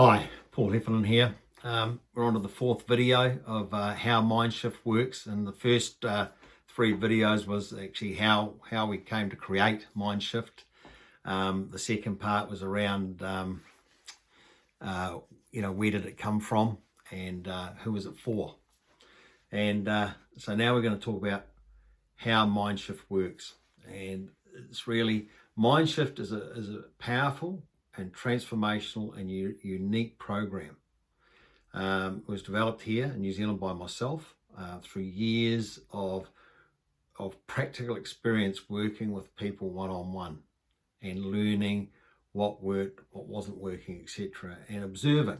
Hi, Paul Heffernan here. We're on to the fourth video of how MindShift works, and the first three videos was actually how we came to create MindShift. The second part was around where did it come from and who was it for, and so now we're going to talk about how MindShift works. And it's really, MindShift is a powerful and transformational and unique program. It was developed here in New Zealand by myself through years of practical experience working with people one-on-one and learning what worked, what wasn't working, etc., and observing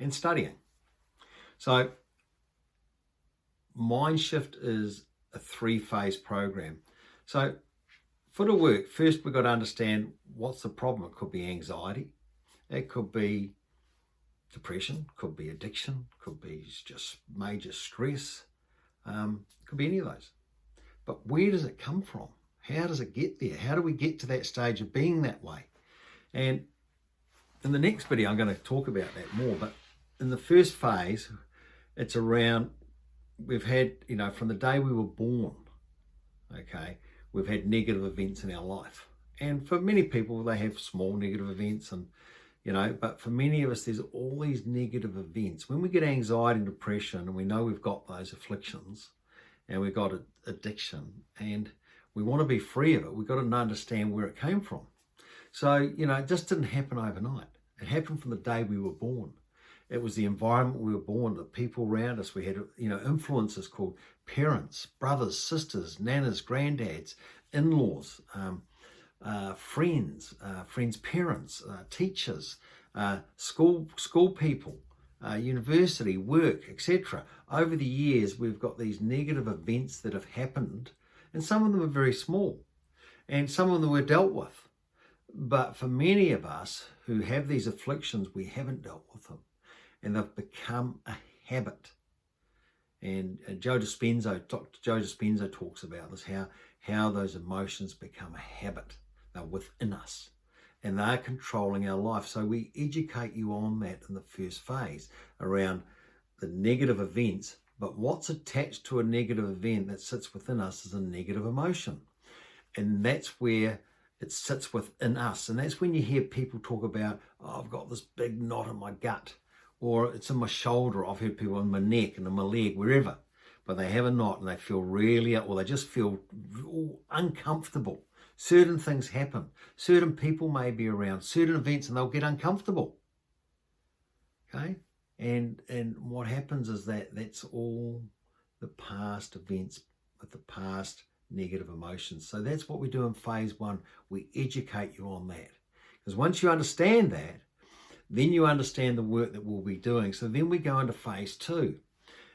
and studying. So MindShift is a three-phase program. So for the work, first we've got to understand what's the problem. It could be anxiety, it could be depression, could be addiction, could be just major stress, could be any of those. But where does it come from? How does it get there? How do we get to that stage of being that way? And in the next video, I'm going to talk about that more. But in the first phase, it's around, we've had, from the day we were born, okay, we've had negative events in our life. And for many people, they have small negative events, and but for many of us, there's all these negative events. When we get anxiety and depression, and we know we've got those afflictions, and we've got addiction, and we want to be free of it, we've got to understand where it came from. So, it just didn't happen overnight. It happened from the day we were born. It was the environment we were born, the people around us. We had, influences called parents, brothers, sisters, nanas, granddads, in-laws, friends' parents, teachers, school people, university, work, etc. Over the years, we've got these negative events that have happened, and some of them are very small, and some of them were dealt with. But for many of us who have these afflictions, we haven't dealt with them, and they've become a habit. And Dr. Joe Dispenza talks about this, how those emotions become a habit. They're within us, and they're controlling our life. So we educate you on that in the first phase around the negative events. But what's attached to a negative event that sits within us is a negative emotion. And that's where it sits within us. And that's when you hear people talk about, oh, I've got this big knot in my gut, or it's in my shoulder. I've heard people in my neck and in my leg, wherever. But they have a knot and they feel really, or they just feel uncomfortable. Certain things happen. Certain people may be around, certain events, and they'll get uncomfortable. Okay? And what happens is that's all the past events with the past negative emotions. So that's what we do in phase one. We educate you on that. Because once you understand that, then you understand the work that we'll be doing. So then we go into phase two.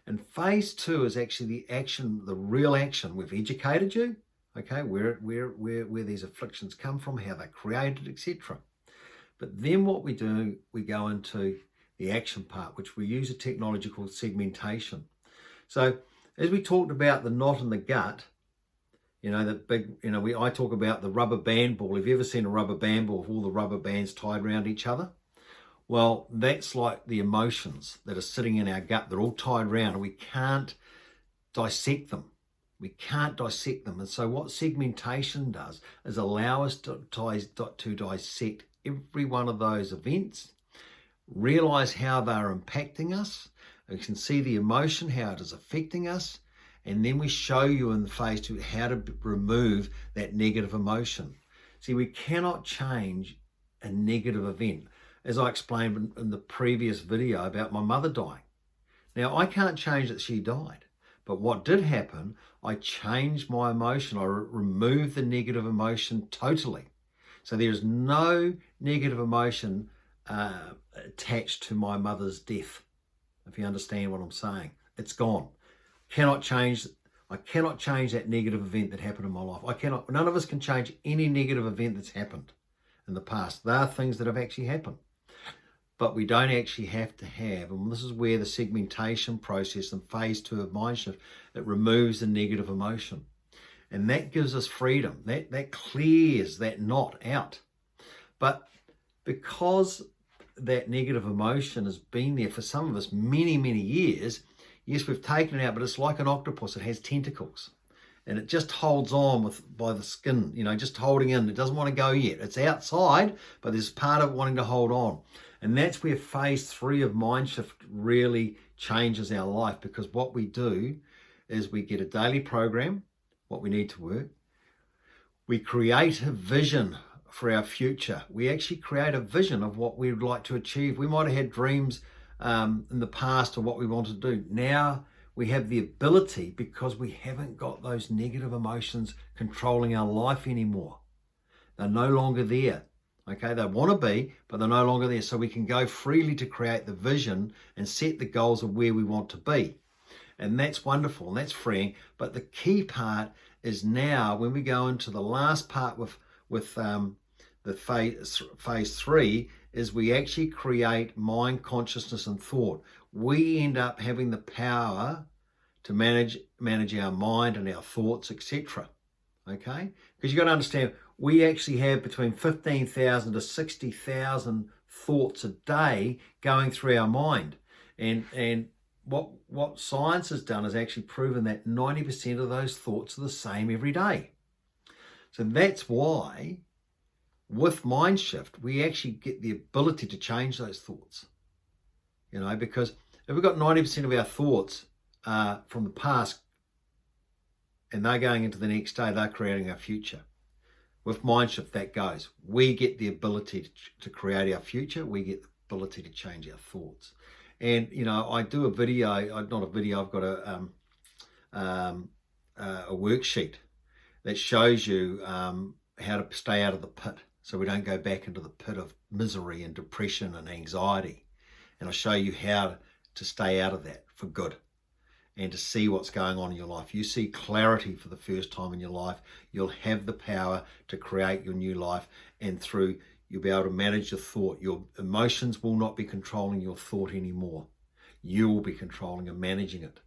And phase two is actually the action, the real action. We've educated you, okay, where these afflictions come from, how they're created, etc. But then what we do, we go into the action part, which we use a technology called segmentation. So as we talked about the knot in the gut, that big, I talk about the rubber band ball. Have you ever seen a rubber band ball with all the rubber bands tied around each other? Well, that's like the emotions that are sitting in our gut. They're all tied around, and we can't dissect them. We can't dissect them. And so what segmentation does is allow us to dissect every one of those events, realize how they're impacting us. We can see the emotion, how it is affecting us. And then we show you in phase two how to remove that negative emotion. See, we cannot change a negative event. As I explained in the previous video about my mother dying. Now, I can't change that she died. But what did happen, I changed my emotion. I removed the negative emotion totally. So there's no negative emotion attached to my mother's death, if you understand what I'm saying. It's gone. I cannot change that negative event that happened in my life. None of us can change any negative event that's happened in the past. There are things that have actually happened. But we don't actually have to have, and this is where the segmentation process in phase two of MindShift, it removes the negative emotion. And that gives us freedom. That clears that knot out. But because that negative emotion has been there for some of us many, many years, yes, we've taken it out, but it's like an octopus. It has tentacles. And it just holds on by the skin, just holding in. It doesn't want to go yet. It's outside, but there's part of it wanting to hold on. And that's where phase 3 of MindShift really changes our life, because what we do is we get a daily program, what we need to work. We create a vision for our future. We actually create a vision of what we would like to achieve. We might have had dreams in the past of what we want to do. Now we have the ability, because we haven't got those negative emotions controlling our life anymore. They're no longer there. Okay, they want to be, but they're no longer there. So we can go freely to create the vision and set the goals of where we want to be. And that's wonderful and that's freeing. But the key part is now when we go into the last part with the phase 3 is we actually create mind, consciousness and thought. We end up having the power to manage our mind and our thoughts, etc. Okay? Because you've got to understand, we actually have between 15,000 to 60,000 thoughts a day going through our mind. And what science has done is actually proven that 90% of those thoughts are the same every day. So that's why with MindShift, we actually get the ability to change those thoughts. Because if we've got 90% of our thoughts from the past and they're going into the next day, they're creating our future. With MindShift, that goes. We get the ability to create our future. We get the ability to change our thoughts. And, I do a video, not a video, I've got a worksheet that shows you how to stay out of the pit, so we don't go back into the pit of misery and depression and anxiety. And I'll show you how to stay out of that for good and to see what's going on in your life. You see clarity for the first time in your life. You'll have the power to create your new life, and you'll be able to manage your thought. Your emotions will not be controlling your thought anymore. You will be controlling and managing it.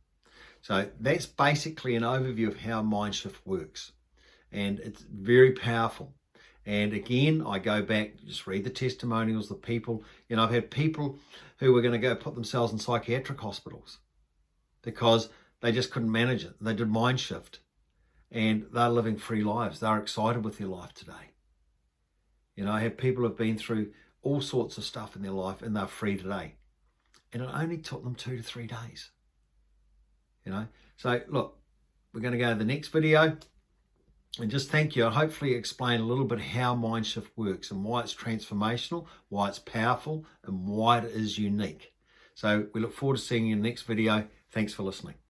So that's basically an overview of how MindShift works. And it's very powerful. And again, I go back, just read the testimonials, the people. I've had people who were going to go put themselves in psychiatric hospitals because they just couldn't manage it. They did MindShift and they're living free lives. They're excited with their life today. I have people who have been through all sorts of stuff in their life and they're free today. And it only took them 2 to 3 days. So look, we're going to go to the next video. And just thank you. I'll hopefully explain a little bit how MindShift works and why it's transformational, why it's powerful, and why it is unique. So we look forward to seeing you in the next video. Thanks for listening.